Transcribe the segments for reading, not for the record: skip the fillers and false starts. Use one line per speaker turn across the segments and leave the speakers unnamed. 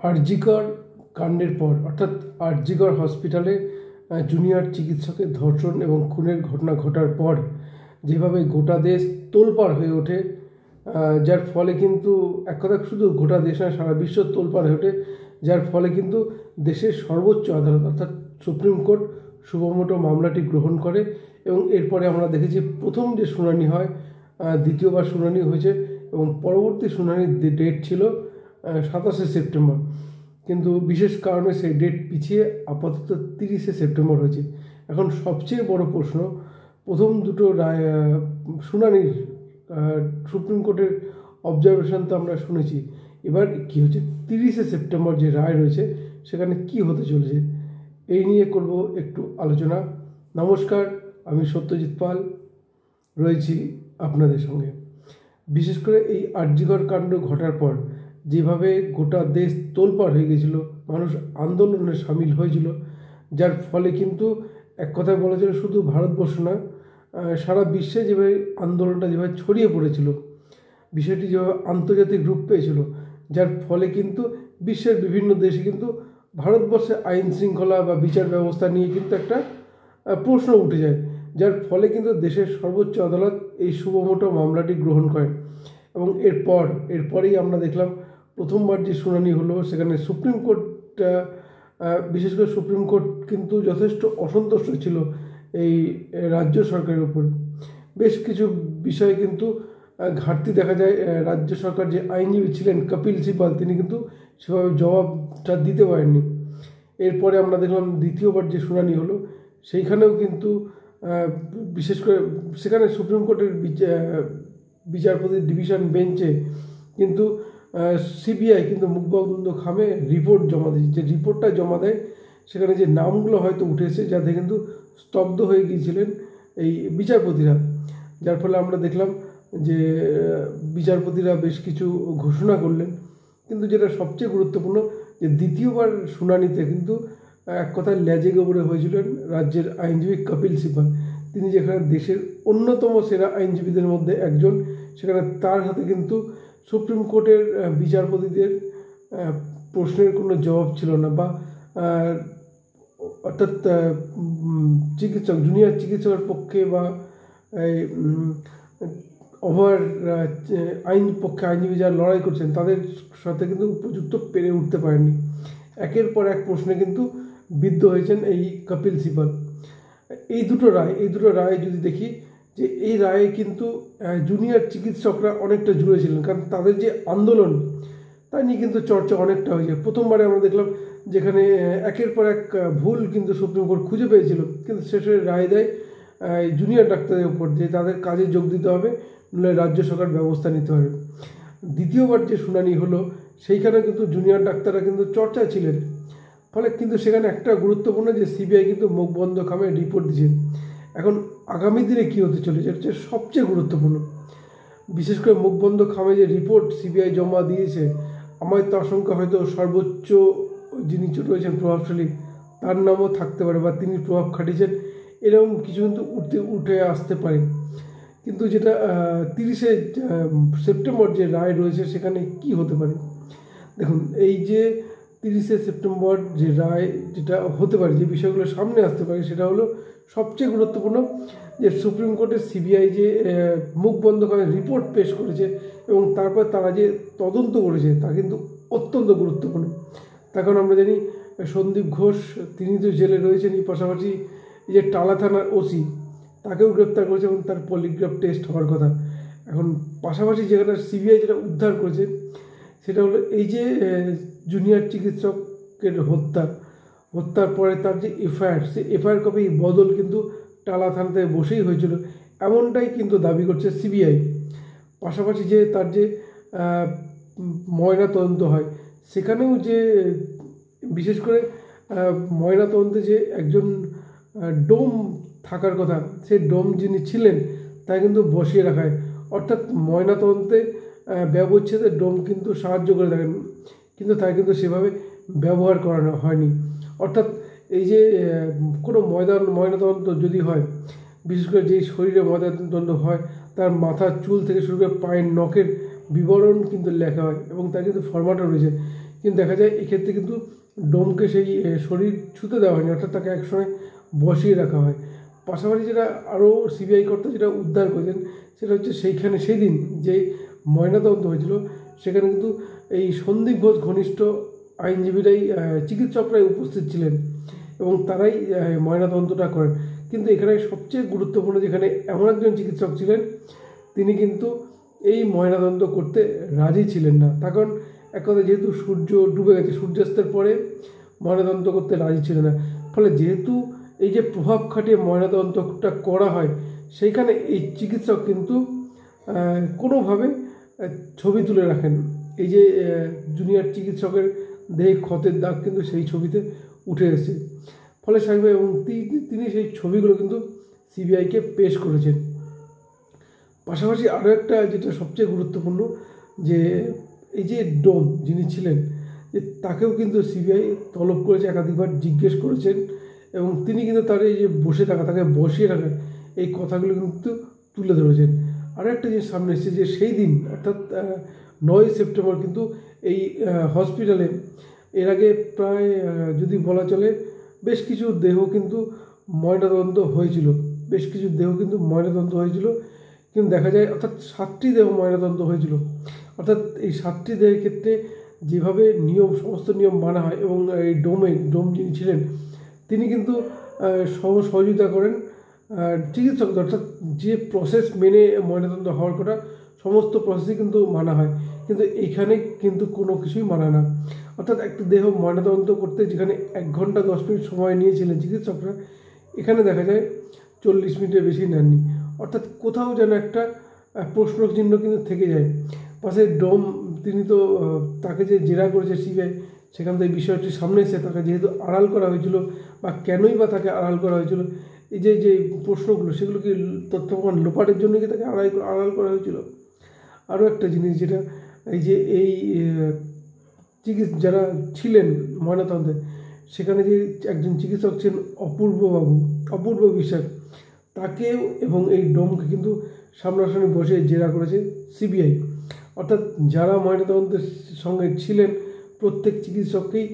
আরজিকর কাণ্ডের পর অর্থাৎ আরজিকর হসপিটালে জুনিয়র চিকিৎসকের ধর্ষণ এবং খুনের ঘটনা ঘটার পর যেভাবে গোটা দেশ তোলপাড় হয়ে ওঠে, যার ফলে কিন্তু এক কথা শুধু গোটা দেশ না, সারা বিশ্ব তোলপাড় হয়ে ওঠে, যার ফলে কিন্তু দেশের সর্বোচ্চ আদালত অর্থাৎ সুপ্রিম কোর্ট সুমোটো মামলাটি গ্রহণ করে এবং এরপরে আমরা দেখেছি প্রথম যে শুনানি হয়, দ্বিতীয়বার শুনানি হয়েছে এবং পরবর্তী শুনানির ডেট ছিল 27শে সেপ্টেম্বর, কিন্তু বিশেষ কারণে সেই ডেট পিছিয়ে আপাতত 30শে সেপ্টেম্বর হয়েছে। এখন সবচেয়ে বড় প্রশ্ন, প্রথম দুটো রায় শুনানির সুপ্রিম কোর্টের অবজারভেশন তো আমরা শুনেছি, এবার কী হচ্ছে 30শে সেপ্টেম্বর যে রায় রয়েছে সেখানে কি হতে চলেছে এই নিয়ে করব একটু আলোচনা। নমস্কার, আমি সত্যজিৎ পাল রয়েছি আপনাদের সঙ্গে। বিশেষ করে এই আরজিকর কাণ্ড ঘটার পর যেভাবে গোটা দেশ তোলপাড় হয়ে গেছিলো, মানুষ আন্দোলনে সামিল হয়েছিল, যার ফলে কিন্তু এক কথায় বলা যায় শুধু ভারতবর্ষ না, সারা বিশ্বে যেভাবে আন্দোলনটা যেভাবে ছড়িয়ে পড়েছিল, বিষয়টি যেভাবে আন্তর্জাতিক রূপ পেয়েছিল, যার ফলে কিন্তু বিশ্বের বিভিন্ন দেশে কিন্তু ভারতবর্ষে আইন শৃঙ্খলা বা বিচার ব্যবস্থা নিয়ে কিন্তু একটা প্রশ্ন উঠে যায়, যার ফলে কিন্তু দেশের সর্বোচ্চ আদালত এই সুমোটো মামলাটি গ্রহণ করেন। এবং এরপরেই আমরা দেখলাম প্রথমবার যে শুনানি হলো সেখানে সুপ্রিম কোর্ট, বিশেষ করে সুপ্রিম কোর্ট কিন্তু যথেষ্ট অসন্তুষ্ট ছিল এই রাজ্য সরকারের উপর। বেশ কিছু বিষয়ে কিন্তু ঘাটতি দেখা যায়। রাজ্য সরকার যে আইনজীবী ছিলেন কপিল সিবাল, তিনি কিন্তু সেভাবে জবাবটা দিতে পারেননি। এরপরে আমরা দেখলাম দ্বিতীয়বার যে শুনানি হলো সেইখানেও কিন্তু বিশেষ করে সেখানে সুপ্রিম কোর্টের বিচারপতির ডিভিশন বেঞ্চে কিন্তু সিবিআই কিন্তু মুখবন্ধ খামে রিপোর্ট জমা দিয়েছে। যে রিপোর্টটা জমা দেয় সেখানে যে নামগুলো হয়তো উঠেছে, যাতে কিন্তু স্তব্ধ হয়ে গিয়েছিলেন এই বিচারপতিরা, যার ফলে আমরা দেখলাম যে বিচারপতিরা বেশ কিছু ঘোষণা করলেন। কিন্তু যেটা সবচেয়ে গুরুত্বপূর্ণ, যে দ্বিতীয়বার শুনানিতে কিন্তু এক কথায় লেজে গোবরে হয়েছিলেন রাজ্যের আইনজীবী কপিল সিবাল। তিনি যেখানে দেশের অন্যতম সেরা আইনজীবীদের মধ্যে একজন, সেখানে তার হাতে কিন্তু সুপ্রিম কোর্টের বিচারপতিদের প্রশ্নের কোনো জবাব ছিল না, বা অর্থাৎ জুনিয়র চিকিৎসকের পক্ষে বা আইনজীবী যারা লড়াই করছেন তাদের সাথে কিন্তু উপযুক্ত পেরে উঠতে পারেননি। একের পর এক প্রশ্নে কিন্তু বিদ্ধ হয়েছেন এই কপিল সিবাল। এই দুটো রায় যদি দেখি, যে এই রায়ে কিন্তু জুনিয়র চিকিৎসকরা অনেকটা জুড়ে ছিলেন, কারণ তাদের যে আন্দোলন তা নিয়ে কিন্তু চর্চা অনেকটা হয়েছে। প্রথমবারে আমরা দেখলাম যেখানে একের পর এক ভুল কিন্তু সুপ্রিম কোর্ট খুঁজে পেয়েছিল, কিন্তু শেষে রায় দেয় জুনিয়র ডাক্তারদের উপর যে তাদের কাজে যোগ দিতে হবে, নইলে রাজ্য সরকার ব্যবস্থা নিতে হবে। দ্বিতীয়বার যে শুনানি হলো সেইখানে কিন্তু জুনিয়র ডাক্তাররা কিন্তু চর্চায় ছিলেন, ফলে কিন্তু সেখানে একটা গুরুত্বপূর্ণ যে সিবিআই কিন্তু মুখ বন্ধ খামে রিপোর্ট দিয়েছে। এখন আগামী দিনে কী হতে চলেছে হচ্ছে সবচেয়ে গুরুত্বপূর্ণ। বিশেষ করে মুখ বন্ধ খামে যে রিপোর্ট সিবিআই জমা দিয়েছে, আমার তো আশঙ্কা হয়তো সর্বোচ্চ যিনি রয়েছেন প্রভাবশালী তার নামও থাকতে পারে, বা তিনি প্রভাব খাটিয়েছেন এরকম কিছু কিন্তু উঠে আসতে পারে। কিন্তু যেটা 30শে সেপ্টেম্বর যে রায় রয়েছে সেখানে কি হতে পারে, দেখুন এই যে 30শে সেপ্টেম্বর যে রায় যেটা হতে পারে, যে বিষয়গুলো সামনে আসতে পারে, সেটা হলো সবচেয়ে গুরুত্বপূর্ণ যে সুপ্রিম কোর্টের সিবিআই যে মুখ বন্ধ করে রিপোর্ট পেশ করেছে এবং তারপর তারা যে তদন্ত করেছে তা কিন্তু অত্যন্ত গুরুত্বপূর্ণ। তার কারণ আমরা জানি সন্দীপ ঘোষ তিনি তো জেলে রয়েছেন, এই পাশাপাশি এই যে টালা থানার ওসি তাকেও গ্রেপ্তার করেছে এবং তার পলিগ্রাফ টেস্ট হওয়ার কথা। এখন পাশাপাশি যেটা সিবিআই যেটা উদ্ধার করেছে সেটা হলো এই যে জুনিয়র চিকিৎসকের হত্যার পরে তার যে এফআইআর, সেই এফআইআর কপি বদল কিন্তু টালা থানাতে বসেই হয়েছিল, এমনটাই কিন্তু দাবি করছে সিবিআই। পাশাপাশি যে তার যে ময়না তদন্ত হয় সেখানেও যে বিশেষ করে ময়নাতদন্তে যে একজন ডোম থাকার কথা, সেই ডোম যিনি ছিলেন তা কিন্তু বসিয়ে রাখা হয়, অর্থাৎ ময়নাতদন্তে ব্যবচ্ছেদে ডোম কিন্তু সাহায্য করে থাকেন, কিন্তু তাই কিন্তু সেভাবে ব্যবহার করানো হয়নি। অর্থাৎ এই যে কোনো ময়নাতদন্ত যদি হয়, বিশেষ করে যেই শরীরে ময়নাতদন্ত হয় তার মাথার চুল থেকে শুরু করে পায়ের নখের বিবরণ কিন্তু লেখা হয় এবং তার কিন্তু ফরম্যাটও রয়েছে, কিন্তু দেখা যায় এক্ষেত্রে কিন্তু ডোমকে সেই শরীর ছুতে দেওয়া হয়নি, অর্থাৎ তাকে একসময় বসিয়ে রাখা হয়। পাশাপাশি যেটা আরও সিবিআই কর্তা যেটা উদ্ধার করেছেন সেটা হচ্ছে সেইখানে সেই দিন যেই ময়নাতদন্ত হয়েছিল সেখানে কিন্তু এই সন্দীপ ঘোষ ঘনিষ্ঠ আইনজীবীরাই চিকিৎসকরাই উপস্থিত ছিলেন এবং তারাই ময়নাতদন্তটা করেন। কিন্তু এখানে সবচেয়ে গুরুত্বপূর্ণ যেখানে এমন একজন চিকিৎসক ছিলেন তিনি কিন্তু এই ময়নাতদন্ত করতে রাজি ছিলেন না। তার কারণ এক কথা যেহেতু সূর্য ডুবে গেছে, সূর্যাস্তের পরে ময়নাতদন্ত করতে রাজি ছিলেন না। ফলে যেহেতু এই যে প্রভাব খাটিয়ে ময়নাতদন্তটা করা হয় সেইখানে এই চিকিৎসক কিন্তু কোনোভাবে ছবি তুলে রাখেন। এই যে জুনিয়র চিকিৎসকের দেহে ক্ষতের দাগ কিন্তু সেই ছবিতে উঠে এসেছে। ফলে সাহেব এবং তিনি সেই ছবিগুলো কিন্তু সিবিআইকে পেশ করেছেন। পাশাপাশি আরও একটা যেটা সবচেয়ে গুরুত্বপূর্ণ যে এই যে ডোম যিনি ছিলেন যে তাকেও কিন্তু সিবিআই তলব করেছে, একাধিকবার জিজ্ঞেস করেছেন এবং তিনি কিন্তু তার এই যে বসে থাকা, তাকে বসিয়ে রাখা এই কথাগুলো কিন্তু তুলে ধরেছেন। আরও একটা জিনিস সামনে এসেছে যে সেই দিন অর্থাৎ 9 সেপ্টেম্বর কিন্তু এই হসপিটালে এর আগে প্রায় যদি বলা চলে বেশ কিছু দেহ কিন্তু ময়নাতদন্ত হয়েছিল, কিন্তু দেখা যায় অর্থাৎ 7টি দেহ ময়নাতদন্ত হয়েছিল। অর্থাৎ এই 7টি দেহের ক্ষেত্রে যেভাবে সমস্ত নিয়ম মানা হয় এবং এই ডোম যিনি ছিলেন তিনি কিন্তু সহযোগিতা করেন চিকিৎসক, অর্থাৎ যে প্রসেস মেনে ময়নাতদন্ত হওয়ার কথা সমস্ত প্রসেসই কিন্তু মানা হয়, কিন্তু এইখানে কিন্তু কোনো কিছুই মানা না। অর্থাৎ একটা দেহ ময়নাতদন্ত করতে যেখানে 1 ঘন্টা 10 মিনিট সময় নিয়েছিলেন চিকিৎসকরা, এখানে দেখা যায় 40 মিনিটের বেশি নেননি। অর্থাৎ কোথাও যেন একটা প্রশ্ন চিহ্ন কিন্তু থেকে যায়। পাশে ডোম তিনি তো তাকে যে জেরা করেছে সিবিআই সেখান থেকে বিষয়টি সামনে এসে তাকে যেহেতু আড়াল করা হয়েছিল বা কেনই বা তাকে আড়াল করা হয়েছিল, এই যে প্রশ্নগুলো সেগুলো কি তথ্য প্রমাণ লোপাটের জন্য কি তাকে আড়াল করা হয়েছিল। আরও একটা জিনিস যেটা এই যে এই যারা ছিলেন ময়নাতদন্তে সেখানে যে একজন চিকিৎসক ছিলেন অপূর্ব বিশ্বাস, তাকেও এবং এই ডোমকে কিন্তু সামনাসামনি বসে জেরা করেছে সিবিআই। অর্থাৎ যারা ময়নাতদন্তের সঙ্গে ছিলেন প্রত্যেক চিকিৎসককেই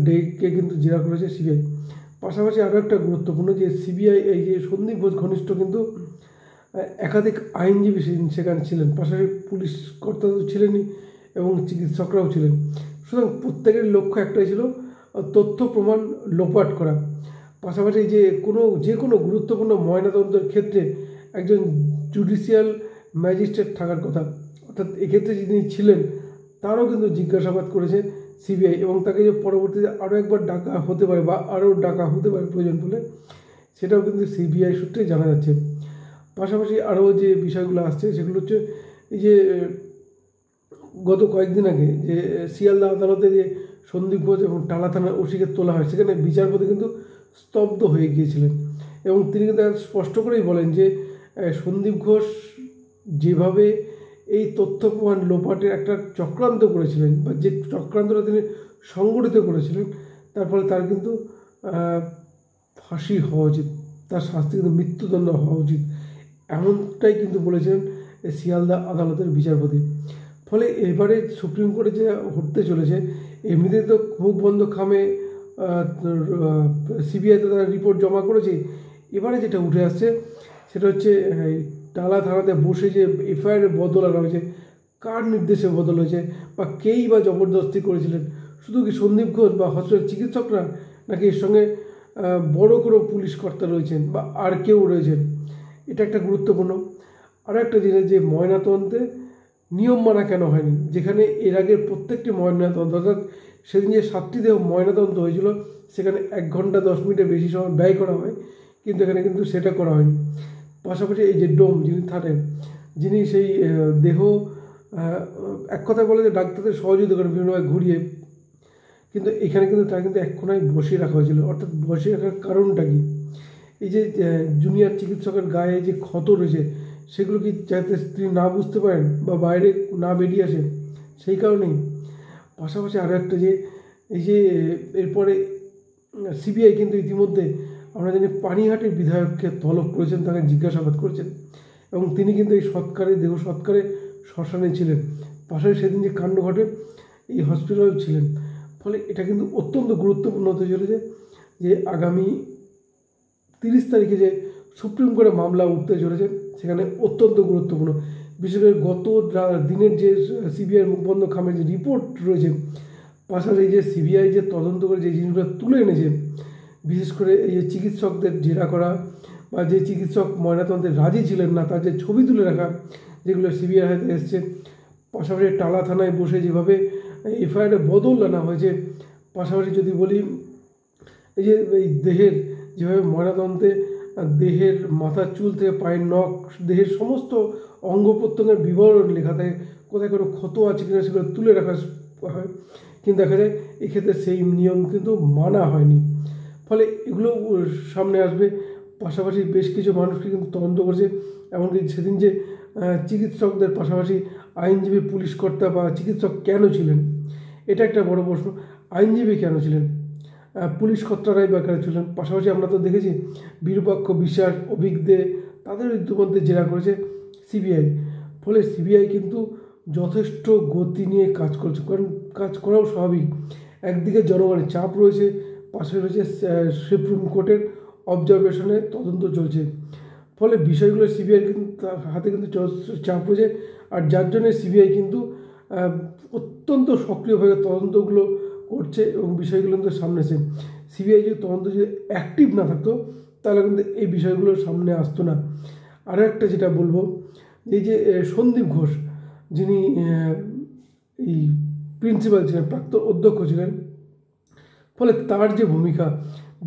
ডেকে কিন্তু জেরা করেছে সিবিআই। পাশাপাশি আরও একটা গুরুত্বপূর্ণ যে সিবিআই এই যে সন্দীপ ঘোষ ঘনিষ্ঠ কিন্তু একাধিক আইনজীবী সেখানে ছিলেন, পাশাপাশি পুলিশ কর্তা তো ছিলেনই এবং চিকিৎসকরাও ছিলেন। সুতরাং প্রত্যেকের লক্ষ্য একটাই ছিল তথ্য প্রমাণ লোপাট করা। পাশাপাশি যে কোনো গুরুত্বপূর্ণ ময়নাতদন্তের ক্ষেত্রে একজন জুডিশিয়াল ম্যাজিস্ট্রেট থাকার কথা, অর্থাৎ এক্ষেত্রে যিনি ছিলেন তারও কিন্তু জিজ্ঞাসাবাদ করেছে সিবিআই এবং তাকে যে পরবর্তীতে আরও একবার ডাকা হতে পারে বা আরও ডাকা হতে পারে প্রয়োজন বলে সেটাও কিন্তু সিবিআই সূত্রে জানা যাচ্ছে। পাশাপাশি আরও যে বিষয়গুলো আসছে সেগুলো হচ্ছে এই যে গত কয়েকদিন আগে যে শিয়ালদা আদালতে যে সন্দীপ ঘোষ এবং টালা থানার ওসিকে তোলা হয় সেখানে বিচারপতি কিন্তু স্তব্ধ হয়ে গিয়েছিলেন এবং তিনি কিন্তু স্পষ্ট করেই বলেন যে সন্দীপ ঘোষ যেভাবে এই তথ্য প্রমাণ লোপাটের একটা চক্রান্ত করেছিলেন বা যে চক্রান্তটা তিনি সংগঠিত করেছিলেন তার ফলে তার কিন্তু ফাঁসি হওয়া উচিত, তার শাস্তি কিন্তু মৃত্যুদণ্ড হওয়া উচিত, এমনটাই কিন্তু বলেছিলেন শিয়ালদা আদালতের বিচারপতি। ফলে এবারে সুপ্রিম কোর্টে যে হতে চলেছে এমনিতে তো মুখ বন্ধ খামে সিবিআইতে তারা রিপোর্ট জমা করেছে, এবারে যেটা উঠে আসছে সেটা হচ্ছে টালা থানাতে বসে যে এফআইআর বদলানো হয়েছে কার নির্দেশে বদল হয়েছে বা কেই বা জবরদস্তি করেছিলেন, শুধু কি সন্দীপ ঘোষ বা হসপিটাল চিকিৎসকরা নাকি এর সঙ্গে বড় কোনো পুলিশ কর্তা রয়েছেন বা আর কেউ রয়েছেন, এটা একটা গুরুত্বপূর্ণ। আরও একটা জিনিস যে ময়নাতদন্তে নিয়ম মানা কেন হয়নি, যেখানে এর আগের প্রত্যেকটি ময়নাতদন্ত অর্থাৎ সেদিন যে 7টি দেহ ময়নাতদন্ত হয়েছিল সেখানে 1 ঘন্টা 10 মিনিটের বেশি সময় ব্যয় করা হয়, কিন্তু এখানে কিন্তু সেটা করা হয়নি। পাশাপাশি এই যে ডোম যিনি থাকেন, যিনি সেই দেহ এক কথায় বলে যে ডাক্তারদের সহযোগিতা করেন বিভিন্নভাবে ঘুরিয়ে, কিন্তু এখানে কিন্তু তার কিন্তু এক কোনায় বসিয়ে রাখা হয়েছিল। অর্থাৎ বসিয়ে রাখার কারণটা কি, এই যে জুনিয়র চিকিৎসকের গায়ে যে ক্ষত রয়েছে সেগুলো কি যাতে তিনি না বুঝতে পারেন বা বাইরে না বেরিয়ে আসে সেই কারণেই। পাশাপাশি আরও একটা যে এই যে এরপরে সিবিআই কিন্তু ইতিমধ্যে আমরা জানি পানিহাটির বিধায়ককে তলব করেছেন, তাকে জিজ্ঞাসাবাদ করেছেন এবং তিনি কিন্তু এই দেহ সৎকারে শ্মশানে ছিলেন, পাশাপাশি সেদিন যে কাণ্ড ঘটে এই হসপিটালেও ছিলেন। ফলে এটা কিন্তু অত্যন্ত গুরুত্বপূর্ণ হতে চলেছে যে আগামী 30 তারিখে যে সুপ্রিম কোর্টে মামলা উঠতে চলেছে সেখানে অত্যন্ত গুরুত্বপূর্ণ। বিশেষ করে গত দিনের যে সিবিআই মুখবন্ধ খামের যে রিপোর্ট রয়েছে, পাশাপাশি যে সিবিআই যে তদন্ত করে যে জিনিসগুলো তুলে এনেছে, বিশেষ করে এই যে চিকিৎসকদের জেরা করা বা যে চিকিৎসক ময়নাতদন্তে রাজি ছিলেন না তার যে ছবি তুলে রাখা, যেগুলো সিবিআই হাতে এসছে, পাশাপাশি টালা থানায় বসে যেভাবে এফআইআরে বদল আনা হয়েছে, পাশাপাশি যদি বলি এই যে এই দেহের যেভাবে ময়নাতদন্তে দেহের মাথার চুল থেকে পায়ের নখ, দেহের সমস্ত অঙ্গ প্রত্যঙ্গের বিবরণ লেখা থাকে, কোথায় কোনো ক্ষত আছে কিনা সেগুলো তুলে রাখা হয়, কিন্তু দেখা যায় এক্ষেত্রে সেই নিয়ম কিন্তু মানা হয়নি। ফলে এগুলো সামনে আসবে। পাশাপাশি বেশ কিছু মানুষকে কিন্তু তদন্ত করছে, এমনকি সেদিন যে চিকিৎসকদের পাশাপাশি আইনজীবী, পুলিশ কর্তা বা চিকিৎসক কেন ছিলেন, এটা একটা বড় প্রশ্ন। আইনজীবী কেন ছিলেন, পুলিশ কর্তারাই বা কেন ছিলেন? পাশাপাশি আমরা তো দেখেছি বিরূপাক্ষ বিশ্বাস, অভিজ্ঞ তাদের ইতিমধ্যে জেরা করেছে সিবিআই। ফলে সিবিআই কিন্তু যথেষ্ট গতি নিয়ে কাজ করছে, কারণ কাজ করাও স্বাভাবিক। একদিকে জনগণের চাপ রয়েছে, পাশে রয়েছে সুপ্রিম কোর্টের অবজারভেশনে তদন্ত চলছে। ফলে বিষয়গুলো সিবিআই কিন্তু হাতে কিন্তু চাপ রয়েছে, আর যার জন্য সিবিআই কিন্তু অত্যন্ত সক্রিয়ভাবে তদন্তগুলো করছে এবং বিষয়গুলো কিন্তু সামনে এসে। সিবিআই যদি তদন্ত যদি অ্যাক্টিভ না থাকতো তাহলে কিন্তু এই বিষয়গুলো সামনে আসতো না। আরও একটা যেটা বলবো, এই যে সন্দীপ ঘোষ, যিনি এই প্রিন্সিপাল ছিলেন, প্রাক্তন অধ্যক্ষ ছিলেন, ফলে তার যে ভূমিকা,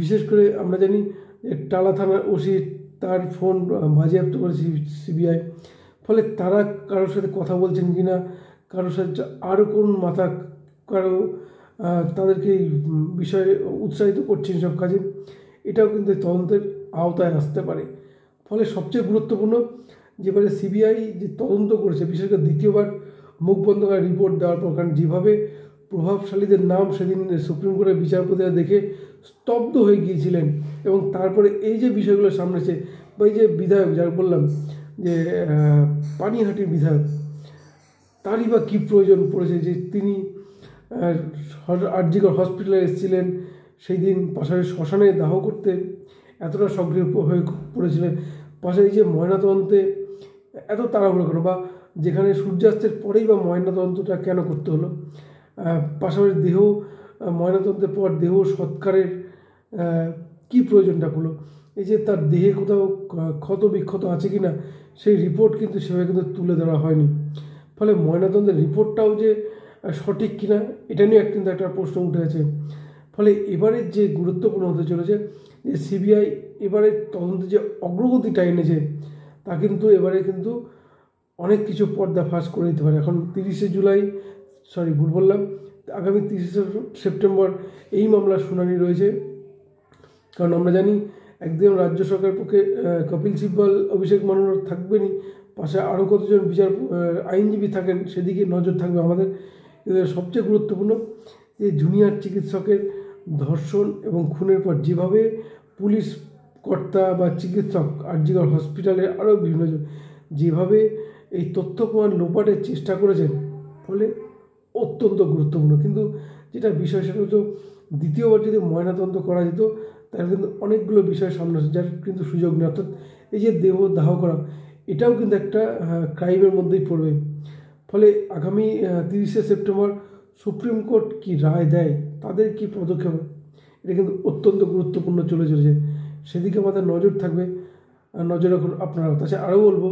বিশেষ করে আমরা জানি যে টালা থানার ওসি তার ফোন বাজেয়াপ্ত করেছে সিবিআই। ফলে তারা কারোর সাথে কথা বলছেন কি না, কারোর সাথে আরও কোন মাথা কারো তাদেরকে এই বিষয়ে উৎসাহিত করছেন সব কাজে, এটাও কিন্তু তদন্তের আওতায় আসতে পারে। ফলে সবচেয়ে গুরুত্বপূর্ণ যেবারে সিবিআই যে তদন্ত করেছে, বিশেষ করে দ্বিতীয়বার মুখ বন্ধ করা রিপোর্ট দেওয়ার পর, কারণ যেভাবে প্রভাবশালীদের নাম সেদিন সুপ্রিম কোর্টের বিচারপতিরা দেখে স্তব্ধ হয়ে গিয়েছিলেন, এবং তারপরে এই যে বিষয়গুলো সামনে এসে, বা এই যে বিধায়ক যার বললাম যে পানিহাটির বিধায়ক, তারই বা কী প্রয়োজন পড়েছে যে তিনি আরজিকর হসপিটালে এসেছিলেন সেই দিন, পাশাপাশি শ্মশানে দাহ করতে এতটা সক্রিয় হয়ে পড়েছিলেন, পাশাপাশি যে ময়নাতদন্তে এত তাড়াহুড়ো কেন, বা যেখানে সূর্যাস্তের পরেই বা ময়নাতদন্তটা কেন করতে হলো, পাশাপাশি দেহ ময়নাতদন্তের পর দেহ সৎকারের কী প্রয়োজনটা হলো, এই যে তার দেহে কোথাও ক্ষত বিক্ষত আছে কি না সেই রিপোর্ট কিন্তু সেভাবে কিন্তু তুলে ধরা হয়নি। ফলে ময়নাতদন্তের রিপোর্টটাও যে সঠিক কিনা এটা নিয়ে কিন্তু একটা প্রশ্ন উঠে আছে। ফলে এবারে যে গুরুত্বপূর্ণ হতে চলেছে যে সিবিআই এবারে তদন্তে যে অগ্রগতিটা এনেছে তা কিন্তু এবারে কিন্তু অনেক কিছু পর্দা ফাঁস করে দিতে পারে। এখন 30শে জুলাই, ভুল বললাম, আগামী 30শে সেপ্টেম্বর এই মামলার শুনানি রয়েছে। কারণ আমরা জানি একদিন রাজ্য সরকারের পক্ষে কপিল সিব্বল, অভিষেক মনু থাকবেনই, পাশে আরও কতজন আইনজীবী থাকেন, সেদিকে নজর থাকবে আমাদের। সবচেয়ে গুরুত্বপূর্ণ যে জুনিয়র চিকিৎসকের ধর্ষণ এবং খুনের পর যেভাবে পুলিশ কর্তা বা চিকিৎসক, আরজিকর হসপিটালের আরও বিভিন্নজন যেভাবে এই তথ্য প্রমাণ লোপাটের চেষ্টা করেছেন, ফলে অত্যন্ত গুরুত্বপূর্ণ। কিন্তু যেটা বিষয় সেটা হচ্ছে দ্বিতীয়বার যদি ময়নাতদন্ত করা যেত তাহলে কিন্তু অনেকগুলো বিষয় সামনে আসে, যার কিন্তু সুযোগ নেই। অর্থাৎ এই যে দেহ দাহ করা, এটাও কিন্তু একটা ক্রাইমের মধ্যেই পড়বে। ফলে আগামী 30শে সেপ্টেম্বর সুপ্রিম কোর্ট কি রায় দেয়, তাদের কি পদক্ষেপ, এটা কিন্তু অত্যন্ত গুরুত্বপূর্ণ চলেছে, সেদিকে আমাদের নজর থাকবে, নজর রাখুন আপনারা। তাছাড়া আরও বলবো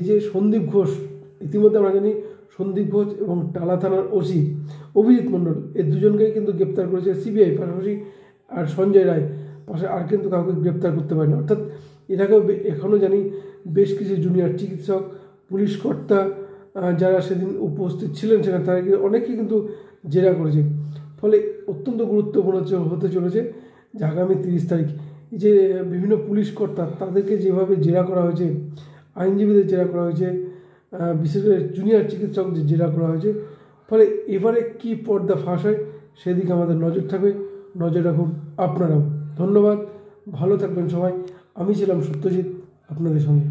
যে সন্দীপ ঘোষ, ইতিমধ্যে আমরা জানি সন্দীপ ঘোষ এবং টালা থানার ওসি অভিজিৎ মণ্ডল, এই দুজনকেই কিন্তু গ্রেপ্তার করেছে সিবিআই, পাশাপাশি আর সঞ্জয় রায়, পাশে আর কিন্তু কাউকে গ্রেপ্তার করতে পারেনি। অর্থাৎ এটাকেও এখনও জানি বেশ কিছু জুনিয়র চিকিৎসক, পুলিশ কর্তা যারা সেদিন উপস্থিত ছিলেন সেখানে, তারা অনেকে কিন্তু জেরা করেছে। ফলে অত্যন্ত গুরুত্বপূর্ণ হতে চলেছে যে আগামী 30 তারিখ এই যে বিভিন্ন পুলিশ কর্তা তাদেরকে যেভাবে জেরা করা হয়েছে, আইনজীবীদের জেরা করা হয়েছে, বিশেষ করে জুনিয়র চিকিৎসক যে জেরা করা হয়েছে, ফলে এবারে কি পর্দা ফাঁস হয় সেদিকে আমাদের নজর থাকবে, নজর রাখুন আপনারাও। ধন্যবাদ, ভালো থাকবেন সবাই। আমি ছিলাম সত্যজিৎ আপনাদের সঙ্গে।